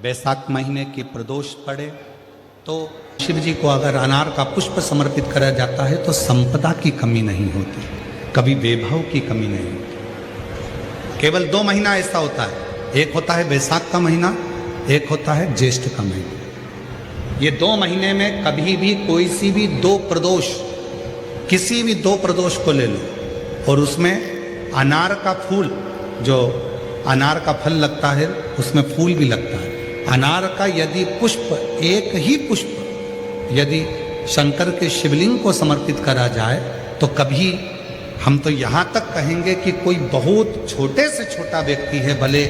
बैसाख महीने की प्रदोष पड़े तो शिव जी को अगर अनार का पुष्प समर्पित करा जाता है तो संपदा की कमी नहीं होती, कभी वैभव की कमी नहीं होती। केवल 2 महीना ऐसा होता है, एक होता है बैसाख का महीना, एक होता है ज्येष्ठ का महीना। ये 2 महीने में कभी भी कोई सी भी 2 प्रदोष, किसी भी 2 प्रदोष को ले लो और उसमें अनार का फूल, जो अनार का फल लगता है उसमें फूल भी लगता है, अनार का यदि पुष्प, एक ही पुष्प यदि शंकर के शिवलिंग को समर्पित करा जाए तो कभी, हम तो यहाँ तक कहेंगे कि कोई बहुत छोटे से छोटा व्यक्ति है, भले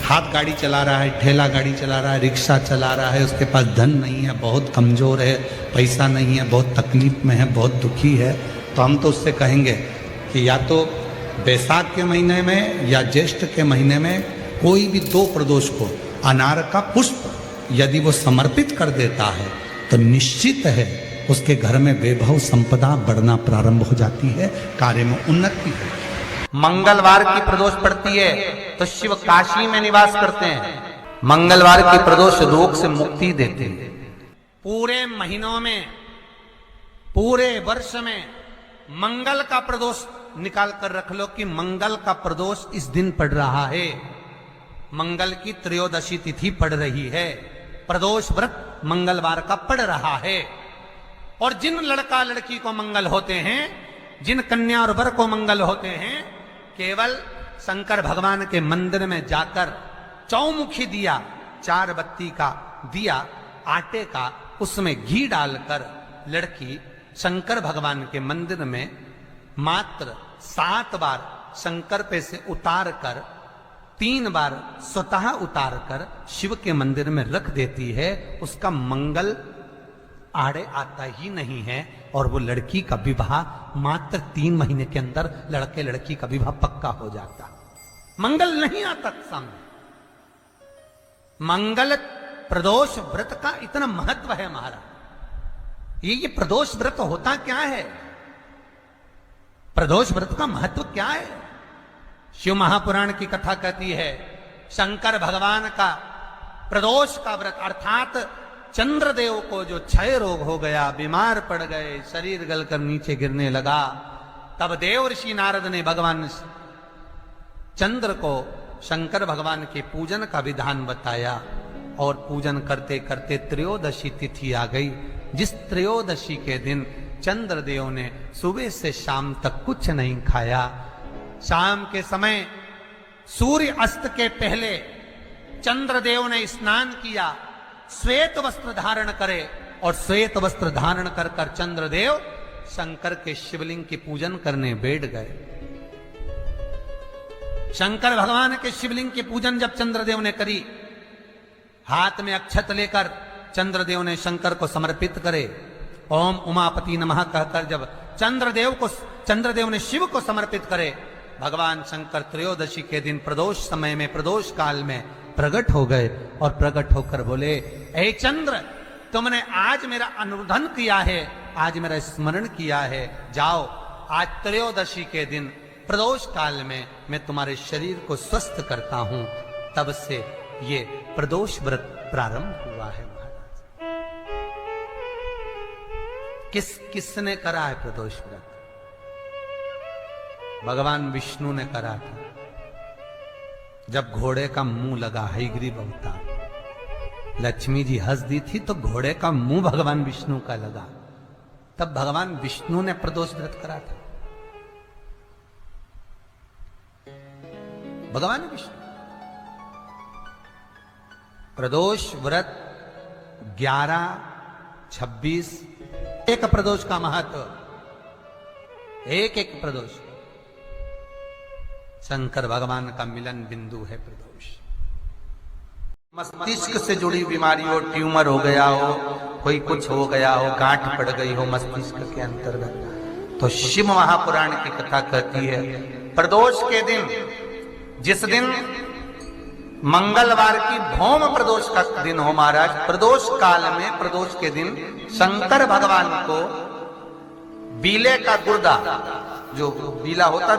हाथ गाड़ी चला रहा है, ठेला गाड़ी चला रहा है, रिक्शा चला रहा है, उसके पास धन नहीं है, बहुत कमज़ोर है, पैसा नहीं है, बहुत तकलीफ में है, बहुत दुखी है, तो हम तो उससे कहेंगे कि या तो बैसाख के महीने में या ज्येष्ठ के महीने में कोई भी 2 प्रदोष को अनार का पुष्प यदि वो समर्पित कर देता है तो निश्चित है उसके घर में वैभव संपदा बढ़ना प्रारंभ हो जाती है, कार्य में उन्नति है। मंगलवार की प्रदोष पड़ती है तो शिव काशी में निवास करते हैं। मंगलवार की प्रदोष रोग से मुक्ति देते हैं। पूरे महीनों में, पूरे वर्ष में मंगल का प्रदोष निकाल कर रख लो कि मंगल का प्रदोष इस दिन पड़ रहा है, मंगल की त्रयोदशी तिथि पड़ रही है, प्रदोष व्रत मंगलवार का पड़ रहा है। और जिन लड़का लड़की को मंगल होते हैं, जिन कन्या और वर को मंगल होते हैं, केवल शंकर भगवान के मंदिर में जाकर चौमुखी दिया, 4 बत्ती का दिया आटे का, उसमें घी डालकर लड़की शंकर भगवान के मंदिर में मात्र 7 बार शंकर पे से उतार कर 3 बार स्वतः उतार कर शिव के मंदिर में रख देती है, उसका मंगल आड़े आता ही नहीं है और वो लड़की का विवाह मात्र 3 महीने के अंदर लड़के लड़की का विवाह पक्का हो जाता। मंगल नहीं आता सामने। मंगल प्रदोष व्रत का इतना महत्व है महाराज। ये प्रदोष व्रत होता क्या है? प्रदोष व्रत का महत्व क्या है? शिव महापुराण की कथा कहती है, शंकर भगवान का प्रदोष का व्रत, अर्थात चंद्रदेव को जो क्षय रोग हो गया, बीमार पड़ गए, शरीर गलकर नीचे गिरने लगा, तब देव ऋषि नारद ने भगवान चंद्र को शंकर भगवान के पूजन का विधान बताया और पूजन करते करते त्रयोदशी तिथि आ गई, जिस त्रयोदशी के दिन चंद्रदेव ने सुबह से शाम तक कुछ नहीं खाया। शाम के समय सूर्य अस्त के पहले चंद्रदेव ने स्नान किया, श्वेत वस्त्र धारण करे और श्वेत वस्त्र धारण कर कर चंद्रदेव शंकर के शिवलिंग की पूजन करने बैठ गए। शंकर भगवान के शिवलिंग की पूजन जब चंद्रदेव ने करी, हाथ में अक्षत लेकर चंद्रदेव ने शंकर को समर्पित करे, ओम उमापति नमः कहकर जब चंद्रदेव ने शिव को समर्पित करे, भगवान शंकर त्रयोदशी के दिन प्रदोष समय में, प्रदोष काल में प्रकट हो गए और प्रकट होकर बोले, ऐ चंद्र, तुमने आज मेरा अनुरोधन किया है, आज मेरा स्मरण किया है, जाओ आज त्रयोदशी के दिन प्रदोष काल में मैं तुम्हारे शरीर को स्वस्थ करता हूं। तब से ये प्रदोष व्रत प्रारंभ हुआ है महाराज। किसने करा है प्रदोष व्रत? भगवान विष्णु ने करा था। जब घोड़े का मुंह लगा, हयग्रीव अवतार, लक्ष्मी जी हंस दी थी तो घोड़े का मुंह भगवान विष्णु का लगा, तब भगवान विष्णु ने प्रदोष व्रत करा था। भगवान विष्णु प्रदोष व्रत 11, 26 एक प्रदोष का महत्व, एक एक प्रदोष शंकर भगवान का मिलन बिंदु है प्रदोष। मस्तिष्क से जुड़ी बीमारी हो, ट्यूमर हो गया हो, कोई कुछ हो गया हो, गांठ पड़ गई हो मस्तिष्क के अंतर्गत, तो शिव महापुराण की कथा कहती है प्रदोष के दिन, जिस दिन मंगलवार की भौम प्रदोष का दिन हो महाराज, प्रदोष काल में, प्रदोष के दिन शंकर भगवान को बीले का गुर्दा जो बीला होता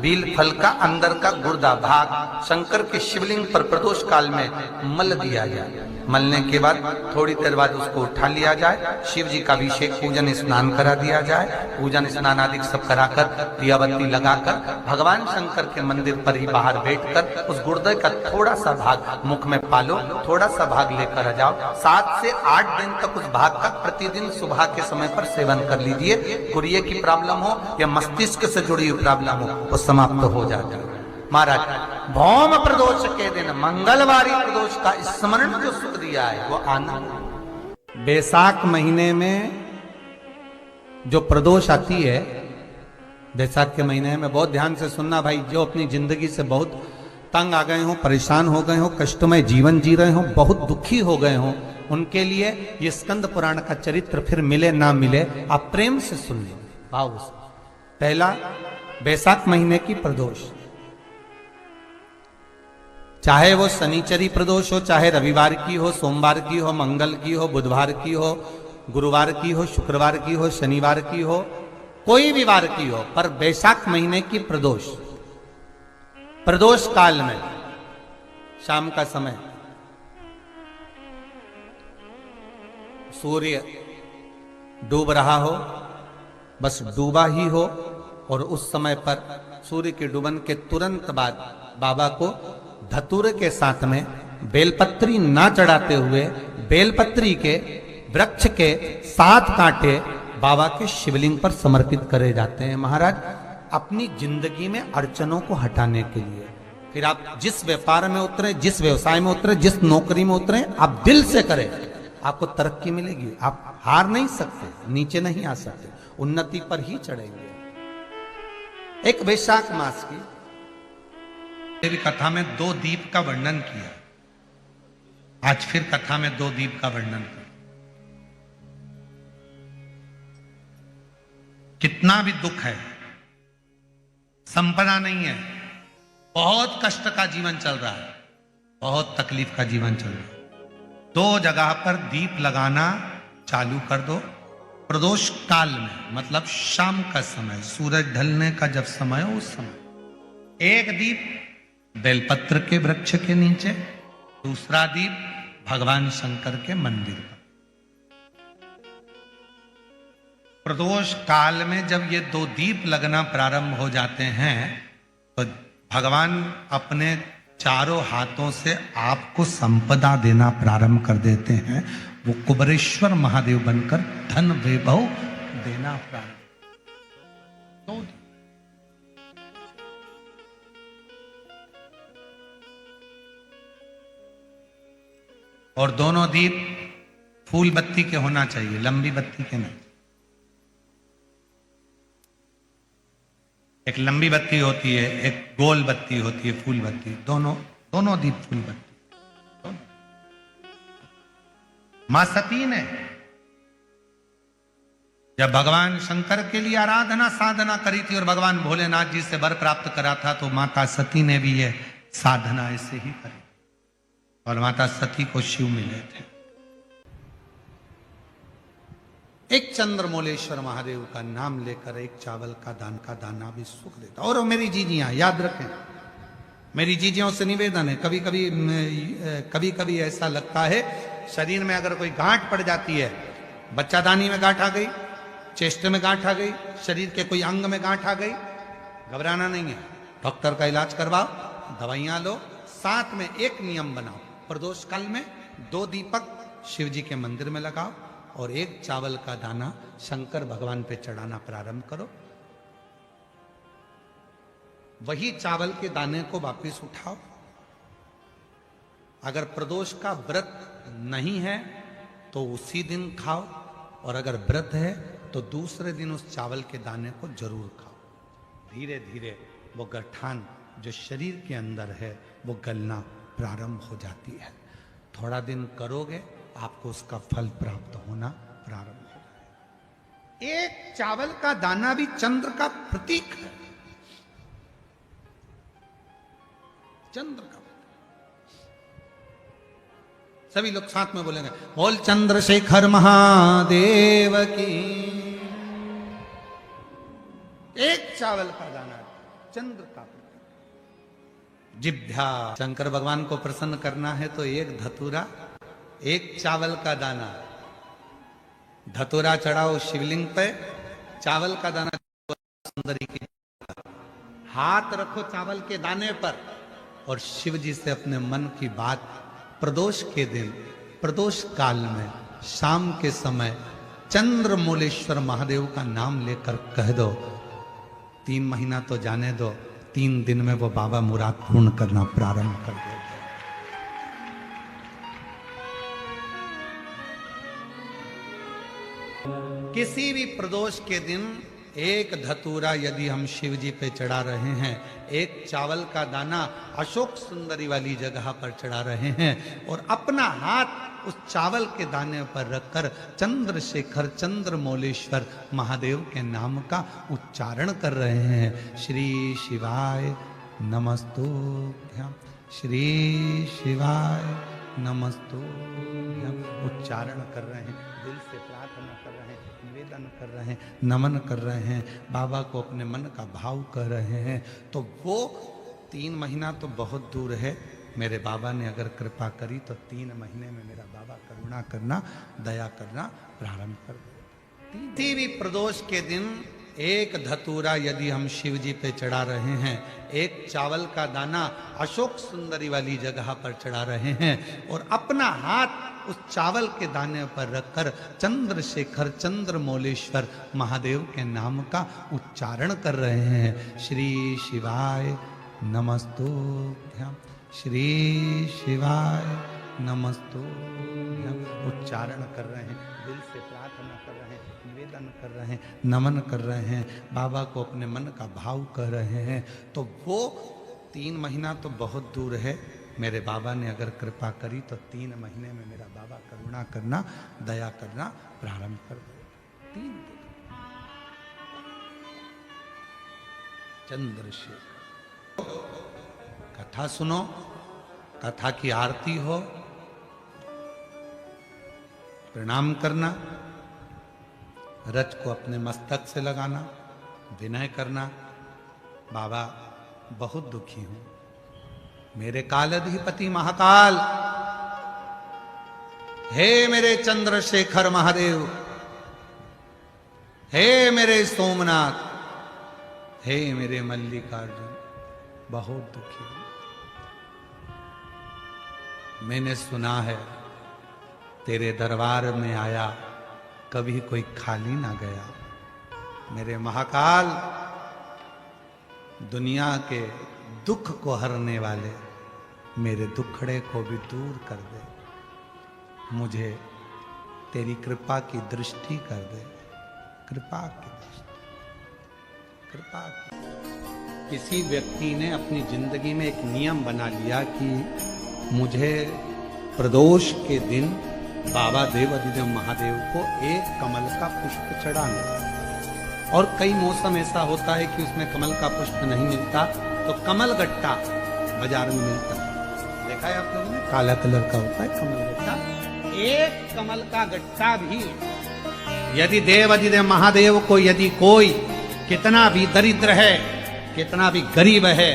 बील फल का अंदर का गुर्दा भाग शंकर के शिवलिंग पर प्रदोष काल में मल दिया जाए। मलने के बाद थोड़ी देर बाद उसको उठा लिया जाए, शिव जी का अभिषेक पूजन स्नान करा दिया जाए। पूजन स्नान आदि सब कराकर दिया बत्ती लगाकर भगवान शंकर के मंदिर पर ही बाहर बैठकर उस गुर्दे का थोड़ा सा भाग मुख में पालो, थोड़ा सा भाग लेकर आ जाओ। 7 से 8 दिन तक उस भाग का प्रतिदिन सुबह के समय पर सेवन कर लीजिए। गुर्दे की प्रॉब्लम हो या मस्तिष्क से जुड़ी हुई प्रॉब्लम हो वो समाप्त हो जाता है। महाराज भौम प्रदोष के दिन मंगलवारी प्रदोष का स्मरण जो सुख दिया है वो आनंद। बैसाख महीने में जो प्रदोष आती है, बैसाख के महीने में बहुत ध्यान से सुनना भाई, जो अपनी जिंदगी से बहुत तंग आ गए हो, परेशान हो गए हो, कष्टमय जीवन जी रहे हो, बहुत दुखी हो गए हो, उनके लिए ये स्कंद पुराण का चरित्र फिर मिले ना मिले आप प्रेम से सुन लो भाव से। पहला, बैसाख महीने की प्रदोष, चाहे वो शनिचरी प्रदोष हो, चाहे रविवार की हो, सोमवार की हो, मंगल की हो, बुधवार की हो, गुरुवार की हो, शुक्रवार की हो, शनिवार की हो, कोई भी वार की हो, पर बैसाख महीने की प्रदोष, प्रदोष काल में शाम का समय सूर्य डूब रहा हो, बस डूबा ही हो, और उस समय पर सूर्य के डूबन के तुरंत बाद बाबा को धतूरे के साथ में बेलपत्री ना चढ़ाते हुए बेलपत्री के वृक्ष के 7 कांटे बाबा के शिवलिंग पर समर्पित करे जाते हैं महाराज, अपनी जिंदगी में अड़चनों को हटाने के लिए। फिर आप जिस व्यापार में उतरे, जिस व्यवसाय में उतरे, जिस नौकरी में उतरे, आप दिल से करें, आपको तरक्की मिलेगी। आप हार नहीं सकते, नीचे नहीं आ सकते, उन्नति पर ही चढ़ेंगे। एक वैशाख मास की देवी कथा में 2 दीप का वर्णन किया, आज फिर कथा में 2 दीप का वर्णन किया। कितना भी दुख है, संपदा नहीं है, बहुत कष्ट का जीवन चल रहा है, बहुत तकलीफ का जीवन चल रहा है, 2 जगह पर दीप लगाना चालू कर दो। प्रदोष काल में मतलब शाम का समय, सूरज ढलने का जब समय हो उस समय एक दीप बेलपत्र के वृक्ष के नीचे, दूसरा दीप भगवान शंकर के मंदिर पर। प्रदोष काल में जब ये 2 दीप लगना प्रारंभ हो जाते हैं तो भगवान अपने चारों हाथों से आपको संपदा देना प्रारंभ कर देते हैं। वो कुबरेश्वर महादेव बनकर धन वैभव देना प्रारंभ। 2 और दोनों दीप फूल बत्ती के होना चाहिए, लंबी बत्ती के नहीं। एक लंबी बत्ती होती है, एक गोल बत्ती होती है, फूल बत्ती, दोनों दीप फूल बत्ती। मां सती ने जब भगवान शंकर के लिए आराधना साधना करी थी और भगवान भोलेनाथ जी से वर प्राप्त करा था, तो माता सती ने भी यह साधना ऐसे ही करी और माता सती को शिव मिले थे। एक चंद्रमौलेश्वर महादेव का नाम लेकर एक चावल का दाना भी सुख देता। और मेरी जीजियां याद रखें, मेरी जीजियों से निवेदन है, कभी कभी ऐसा लगता है शरीर में अगर कोई गांठ पड़ जाती है, बच्चादानी में गांठ आ गई, चेस्ट में गांठ आ गई, शरीर के कोई अंग में गांठ आ गई, घबराना नहीं है, डॉक्टर का इलाज करवाओ, दवाइयां लो, साथ में एक नियम बनाओ, प्रदोष काल में 2 दीपक शिव जी के मंदिर में लगाओ और एक चावल का दाना शंकर भगवान पे चढ़ाना प्रारंभ करो। वही चावल के दाने को वापिस उठाओ। अगर प्रदोष का व्रत नहीं है तो उसी दिन खाओ, और अगर व्रत है तो दूसरे दिन उस चावल के दाने को जरूर खाओ। धीरे धीरे वो गठान जो शरीर के अंदर है वो गलना प्रारंभ हो जाती है। थोड़ा दिन करोगे आपको उसका फल प्राप्त होना प्रारंभ हो जाएगा। एक चावल का दाना भी चंद्र का प्रतीक है, चंद्र का। सभी लोग साथ में बोलेंगे, बोल चंद्रशेखर महादेव की। एक चावल का दाना चंद्र का जिभ्या। शंकर भगवान को प्रसन्न करना है तो एक धतूरा, एक चावल का दाना, धतूरा चढ़ाओ शिवलिंग पे, चावल का दाना सुंदरी की, हाथ रखो चावल के दाने पर और शिव जी से अपने मन की बात प्रदोष के दिन, प्रदोष काल में, शाम के समय चंद्रमौलेश्वर महादेव का नाम लेकर कह दो। 3 महीना तो जाने दो, 3 दिन में वो बाबा मुराद पूर्ण करना प्रारंभ कर देगा। किसी भी प्रदोष के दिन एक धतूरा यदि हम शिव जी पे चढ़ा रहे हैं, एक चावल का दाना अशोक सुंदरी वाली जगह पर चढ़ा रहे हैं और अपना हाथ उस चावल के दाने पर रखकर चंद्रशेखर चंद्रमौलेश्वर महादेव के नाम का उच्चारण कर रहे हैं। श्री शिवाय नमस्तुभ्यं, श्री शिवाय नमस्तुभ्यं उच्चारण कर रहे हैं, दिल से प्रार्थना कर रहे हैं, निवेदन कर रहे हैं, नमन कर रहे हैं, बाबा को अपने मन का भाव कर रहे हैं। तो वो 3 महीना तो बहुत दूर है, मेरे बाबा ने अगर कृपा करी तो 3 महीने में मेरा बाबा करुणा करना, दया करना प्रारंभ कर दे। किसी भी प्रदोष के दिन एक धतूरा यदि हम शिव जी पे चढ़ा रहे हैं, एक चावल का दाना अशोक सुंदरी वाली जगह पर चढ़ा रहे हैं और अपना हाथ उस चावल के दाने पर रखकर चंद्रशेखर चंद्रमौलेश्वर महादेव के नाम का उच्चारण कर रहे हैं। श्री शिवाय नमस्तुभ्यं, श्री शिवाय नमस्तुभ्यं उच्चारण कर रहे हैं, दिल से प्रार्थना कर रहे हैं, निवेदन कर रहे हैं, नमन कर रहे हैं, बाबा को अपने मन का भाव कर रहे हैं। तो वो 3 महीना तो बहुत दूर है, मेरे बाबा ने अगर कृपा करी तो 3 महीने में मेरा बाबा करुणा करना, दया करना प्रारंभ कर दे। 3 दिन चंद्रशेखर, कथा सुनो, कथा की आरती हो, प्रणाम करना, रज को अपने मस्तक से लगाना, विनय करना, बाबा बहुत दुखी हूं, मेरे कालाधिपति महाकाल, हे मेरे चंद्रशेखर महादेव, हे मेरे सोमनाथ, हे मेरे मल्लिकार्जुन, बहुत दुखी हूं। मैंने सुना है तेरे दरबार में आया कभी कोई खाली ना गया। मेरे महाकाल, दुनिया के दुख को हरने वाले मेरे दुखड़े को भी दूर कर दे, मुझे तेरी कृपा की दृष्टि कर दे, कृपा की दृष्टि, कृपा की। किसी व्यक्ति ने अपनी जिंदगी में एक नियम बना लिया कि मुझे प्रदोष के दिन बाबा देवाधिदेव महादेव को एक कमल का पुष्प चढ़ाना। और कई मौसम ऐसा होता है कि उसमें कमल का पुष्प नहीं मिलता तो कमल गट्टा बाजार में मिलता है, देखा है आप लोगों ने, काला कलर का होता है कमल गट्टा। एक कमल का गट्टा भी यदि देवाधिदेव महादेव को, यदि कोई कितना भी दरिद्र है, कितना भी गरीब है,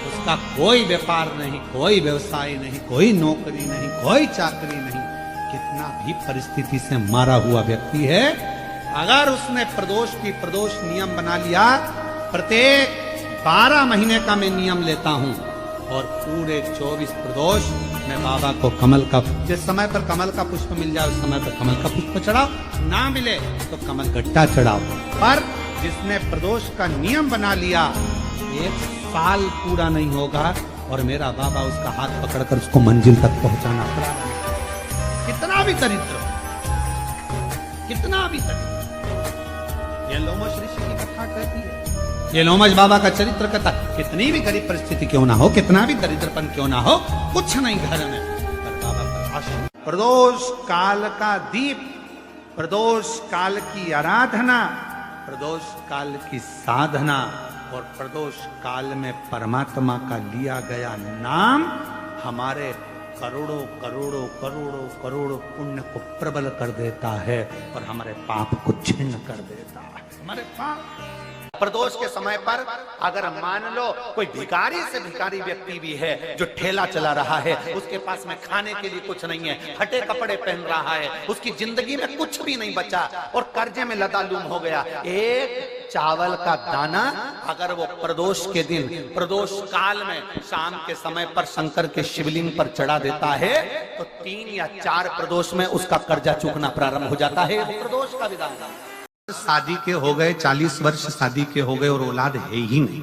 उसका कोई व्यापार नहीं, कोई व्यवसाय नहीं, कोई नौकरी नहीं, कोई चाकरी नहीं, कितना भी परिस्थिति से मारा हुआ व्यक्ति है, अगर उसने प्रदोष की प्रदोष नियम बना लिया, प्रत्येक 12 महीने का मैं नियम लेता हूं और पूरे 24 प्रदोष मैं बाबा को कमल का, जिस समय पर कमल का पुष्प मिल जाए उस समय पर कमल का पुष्प चढ़ाओ, ना मिले तो कमल गट्टा चढ़ाओ। पर जिसने प्रदोष का नियम बना लिया, 1 साल पूरा नहीं होगा और मेरा बाबा उसका हाथ पकड़कर उसको मंजिल तक पहुंचाना पड़ा। कितना भी दरिद्र, कितना भी दरिद्र, ये लोमश ऋषि की कथा कहती है, ये लोमश बाबा का चरित्र कथा, कितनी भी गरीब परिस्थिति क्यों ना हो, कितना भी दरिद्रपन क्यों ना हो, कुछ नहीं घर में, पर बाबा का आशीर्वाद। प्रदोष काल का दीप, प्रदोष काल की आराधना, प्रदोष काल की साधना और प्रदोष काल में परमात्मा का लिया गया नाम हमारे करोड़ों करोड़ों करोड़ों करोड़ों पुण्य को प्रबल कर देता है और हमारे पाप को छिन्न कर देता है। हमारे पाप प्रदोष के समय पर अगर मान लो कोई भिखारी से भिखारी व्यक्ति भी है जो ठेला चला रहा है, उसके पास में खाने के लिए कुछ नहीं है, फटे कपड़े पहन रहा है, उसकी जिंदगी में कुछ भी नहीं बचा और कर्जे में लदालूम हो गया, एक चावल का दाना अगर वो प्रदोष के दिन, प्रदोष काल में शाम के समय पर शंकर के शिवलिंग पर चढ़ा देता है तो 3 या 4 प्रदोष में उसका कर्जा चूकना प्रारंभ हो जाता है। प्रदोष का विधान। शादी के हो गए 40 वर्ष, शादी के हो गए और औलाद है ही नहीं,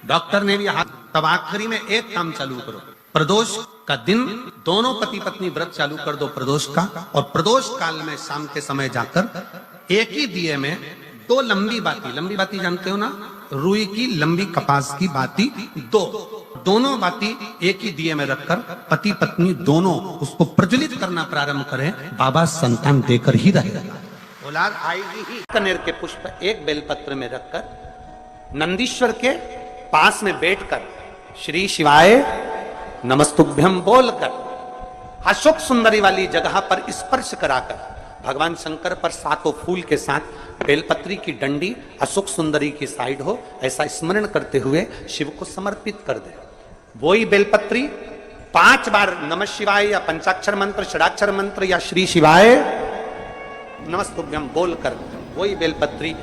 डॉक्टर ने भी हाथ, तब आखिरी में एक काम चालू करो, प्रदोष का दिन दोनों पति पत्नी व्रत चालू कर दो प्रदोष का, और प्रदोष काल में शाम के समय जाकर एक ही दिए में 2 लंबी बाती जानते हो ना, रुई की लंबी कपास की बाती, दोनों बाती एक ही दिए में रखकर पति पत्नी दोनों उसको प्रज्वलित करना प्रारंभ करें, बाबा संतान देकर ही रहेगा, औलाद आएगी ही। कनेर के पुष्प एक बेलपत्र में रखकर नंदीश्वर के पास में बैठकर श्री शिवाय नमस्तुभ्यम बोलकर अशोक सुंदरी वाली जगह पर स्पर्श कराकर भगवान शंकर पर 7 फूल के साथ बेलपत्री की डंडी अशोक सुंदरी की साइड हो, ऐसा स्मरण करते हुए शिव को समर्पित कर दे। वही बेलपत्री 5 बार नमः शिवाय या पंचाक्षर मंत्र, षडाक्षर मंत्र या श्री शिवाय नमस्तुभ्यम बोलकर वही बेलपत्री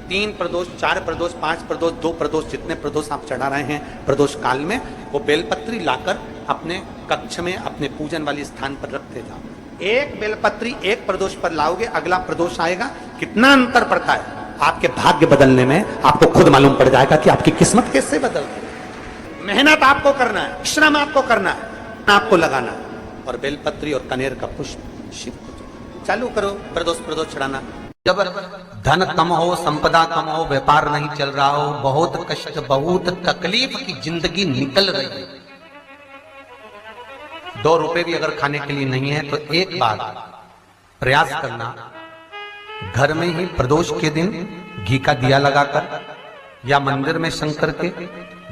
3 प्रदोष, 4 प्रदोष, 5 प्रदोष, 2 प्रदोष, जितने प्रदोष आप चढ़ा रहे हैं प्रदोष काल में, वो बेलपत्री लाकर अपने कक्ष में अपने पूजन वाले स्थान पर रखते जाओ। एक बेलपत्री एक प्रदोष पर लाओगे, अगला प्रदोष आएगा, कितना अंतर पड़ता है आपके भाग्य बदलने में, आपको खुद मालूम पड़ जाएगा कि आपकी किस्मत कैसे बदल गई। मेहनत आपको करना है, श्रम आपको करना है, आपको लगाना है, और बेलपत्री और कनेर का पुष्प शिव को चालू करो प्रदोष चढ़ाना। जब धन कम हो, संपदा कम हो, व्यापार नहीं चल रहा हो, बहुत कष्ट, बहुत तकलीफ की जिंदगी निकल रही है, 2 रुपए भी अगर खाने के लिए नहीं है तो एक बार प्रयास करना, घर में ही प्रदोष के दिन घी का दिया लगाकर या मंदिर में शंकर के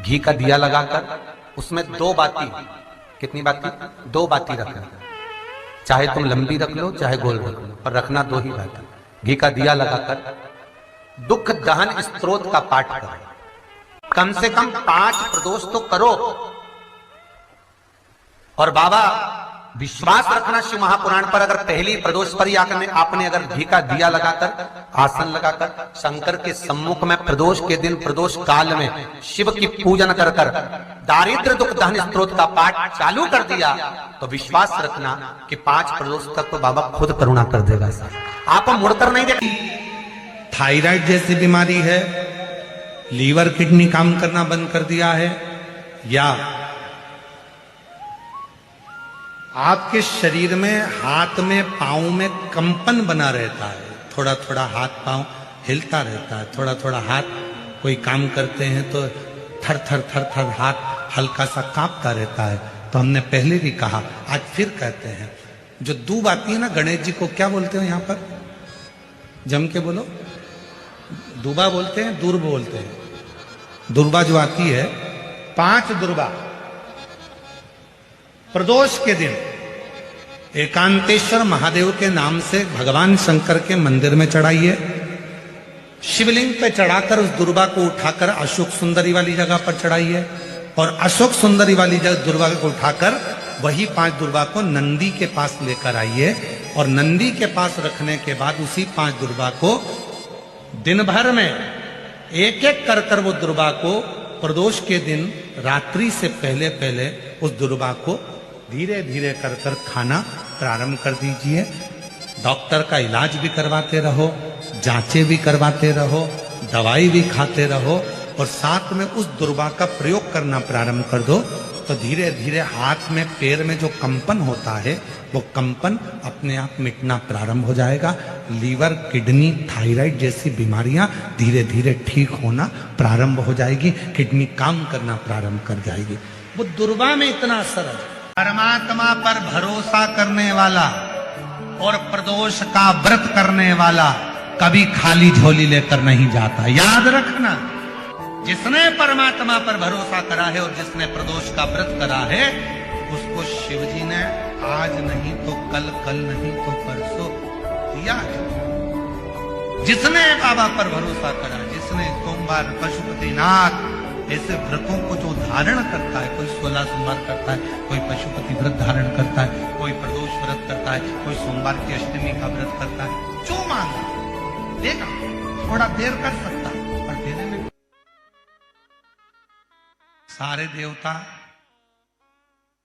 घी का दिया लगाकर उसमें 2 बाती, कितनी बाती? 2 बाती रखना, चाहे तुम लंबी रख लो चाहे गोल रख लो, पर रखना 2 ही बाती, घी का दिया लगाकर दुख दहन स्तोत्र का पाठ करो, कम से कम 5 प्रदोष तो करो। और बाबा विश्वास रखना शिव महापुराण पर, अगर पहली प्रदोष पर ही आपने अगर घी का दिया लगाकर आसन लगाकर शंकर के सम्मुख में प्रदोष के दिन प्रदोष काल में शिव की पूजन कर दारिद्र दुख दहन स्तोत्र का पाठ चालू कर दिया तो विश्वास रखना कि 5 प्रदोष तक तो बाबा खुद करुणा कर देगा। आप मुड़कर नहीं देखिए। थायराइड जैसी बीमारी है, लीवर किडनी काम करना बंद कर दिया है, या आपके शरीर में हाथ में पांव में कंपन बना रहता है, थोड़ा थोड़ा हाथ पांव हिलता रहता है, थोड़ा थोड़ा हाथ कोई काम करते हैं तो थर थर थर थर हाथ हल्का सा कांपता रहता है, तो हमने पहले भी कहा, आज फिर कहते हैं, जो दूब आती है ना, गणेश जी को क्या बोलते हो यहाँ पर, जम के बोलो, दूबा बोलते हैं, दुर्ब बोलते हैं, दुर्बा जो आती है, 5 दुर्बा प्रदोष के दिन एकांतेश्वर महादेव के नाम से भगवान शंकर के मंदिर में चढ़ाइए, शिवलिंग पे चढ़ाकर उस दुर्बा को उठाकर अशोक सुंदरी वाली जगह पर चढ़ाइए, और अशोक सुंदरी वाली जगह दुर्बा को उठाकर वही 5 दुर्बा को नंदी के पास लेकर आइए, और नंदी के पास रखने के बाद उसी 5 दुर्बा को दिन भर में एक एक कर वो दुर्बा को प्रदोष के दिन रात्रि से पहले पहले उस दुर्बा को धीरे धीरे कर खाना प्रारंभ कर दीजिए। डॉक्टर का इलाज भी करवाते रहो, जांचें भी करवाते रहो, दवाई भी खाते रहो, और साथ में उस दुर्बा का प्रयोग करना प्रारंभ कर दो, तो धीरे धीरे हाथ में पैर में जो कंपन होता है वो कंपन अपने आप मिटना प्रारंभ हो जाएगा। लीवर किडनी थायराइड जैसी बीमारियां धीरे धीरे ठीक होना प्रारंभ हो जाएगी, किडनी काम करना प्रारंभ कर जाएगी। वो दुर्बा में इतना असर है। परमात्मा पर भरोसा करने वाला और प्रदोष का व्रत करने वाला कभी खाली झोली लेकर नहीं जाता, याद रखना। जिसने परमात्मा पर भरोसा करा है और जिसने प्रदोष का व्रत करा है, उसको शिवजी ने आज नहीं तो कल, कल नहीं तो परसों दिया है। जिसने बाबा पर भरोसा करा, जिसने तुम सोमवार पशुपतिनाथ ऐसे व्रतों को जो धारण करता है, कोई 16 सोमवार करता है, कोई पशुपति व्रत धारण करता है, कोई प्रदोष व्रत करता है, कोई सोमवार की अष्टमी का व्रत करता है, जो मांगा देगा। थोड़ा देर कर सकता पर देने में सारे देवता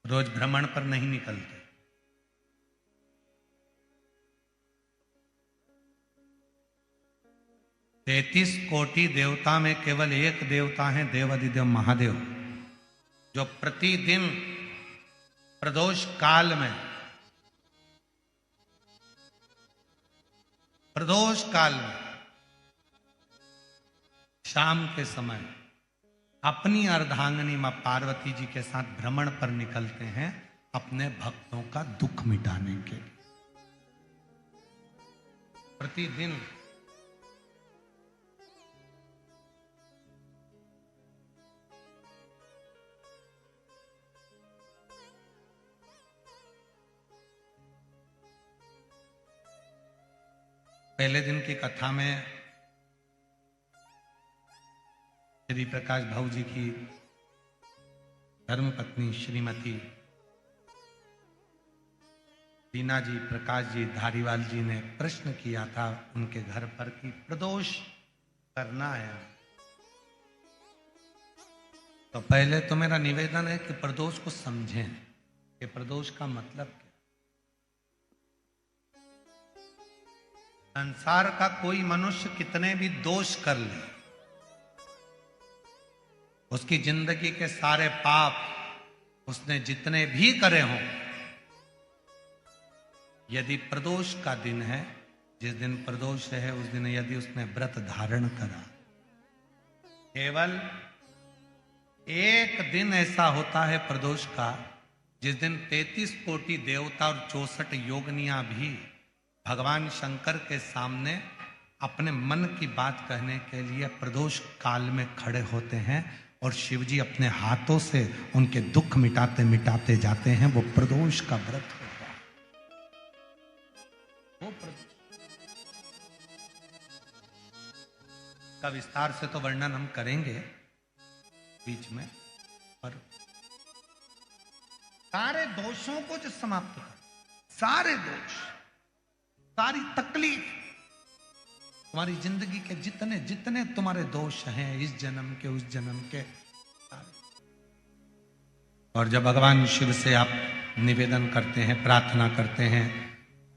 रोज भ्रमण पर नहीं निकलते। 33 कोटि देवता में केवल एक देवता है देवाधिदेव महादेव, जो प्रतिदिन प्रदोष काल में शाम के समय अपनी अर्धांगिनी मां पार्वती जी के साथ भ्रमण पर निकलते हैं अपने भक्तों का दुख मिटाने के लिए। प्रतिदिन पहले दिन की कथा में श्री प्रकाश भाऊ जी की धर्मपत्नी श्रीमती दीना जी, प्रकाश जी, धारीवाल जी ने प्रश्न किया था उनके घर पर कि प्रदोष करना है। तो पहले तो मेरा निवेदन है कि प्रदोष को समझें कि प्रदोष का मतलब क्या। संसार का कोई मनुष्य कितने भी दोष कर ले, उसकी जिंदगी के सारे पाप उसने जितने भी करे हों, यदि प्रदोष का दिन है, जिस दिन प्रदोष है उस दिन यदि उसने व्रत धारण करा, केवल एक दिन ऐसा होता है प्रदोष का जिस दिन 33 कोटि देवता और 64 योगिनियां भी भगवान शंकर के सामने अपने मन की बात कहने के लिए प्रदोष काल में खड़े होते हैं और शिव जी अपने हाथों से उनके दुख मिटाते मिटाते जाते हैं। वो प्रदोष का व्रत होता है। वो का विस्तार से तो वर्णन हम करेंगे बीच में, पर सारे दोषों को जो समाप्त कर, सारे दोष, सारी तकलीफ, तुम्हारी जिंदगी के जितने जितने तुम्हारे दोष हैं इस जन्म के उस जन्म के, और जब भगवान शिव से आप निवेदन करते हैं, प्रार्थना करते हैं,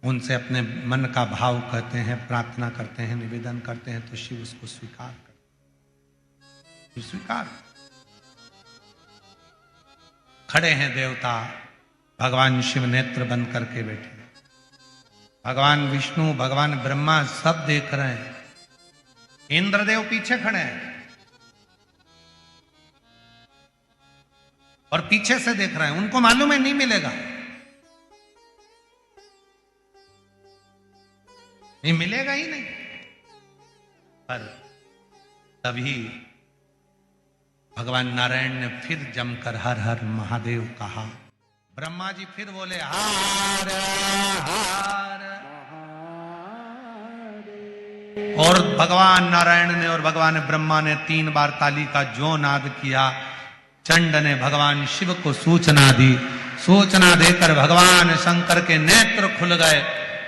उनसे अपने मन का भाव कहते हैं, प्रार्थना करते हैं, निवेदन करते हैं, तो शिव उसको स्वीकार करते, स्वीकार। खड़े हैं देवता, भगवान शिव नेत्र बंद करके बैठे, भगवान विष्णु, भगवान ब्रह्मा सब देख रहे हैं, इंद्रदेव पीछे खड़े हैं और पीछे से देख रहे हैं। उनको मालूम है नहीं मिलेगा, नहीं मिलेगा ही नहीं। पर तभी भगवान नारायण ने फिर जमकर हर हर महादेव कहा। ब्रह्मा जी फिर बोले हर हर, और भगवान नारायण ने और भगवान ब्रह्मा ने 3 बार ताली का जो नाद किया। चंड ने भगवान शिव को सूचना दी, सूचना देकर भगवान शंकर के नेत्र खुल गए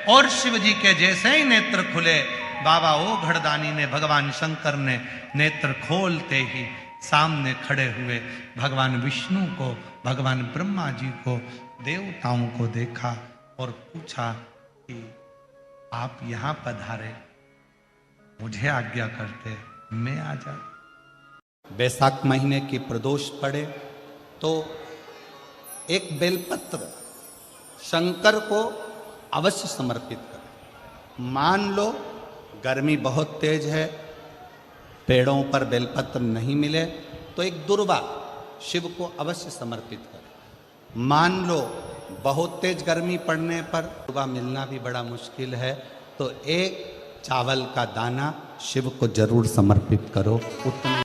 और शिव जी के जैसे ही नेत्र खुले, बाबा ओ घड़दानी ने, भगवान शंकर ने नेत्र खोलते ही सामने खड़े हुए भगवान विष्णु को, भगवान ब्रह्मा जी को, देवताओं को देखा और पूछा कि आप यहां पधारे, मुझे आज्ञा करते मैं आ जा। वैशाख महीने की प्रदोष पड़े तो एक बेलपत्र शंकर को अवश्य समर्पित करें। मान लो गर्मी बहुत तेज है, पेड़ों पर बेलपत्र नहीं मिले तो एक दुर्वा शिव को अवश्य समर्पित करें। मान लो बहुत तेज गर्मी पड़ने पर दुर्वा मिलना भी बड़ा मुश्किल है तो एक चावल का दाना शिव को जरूर समर्पित करो, उतनी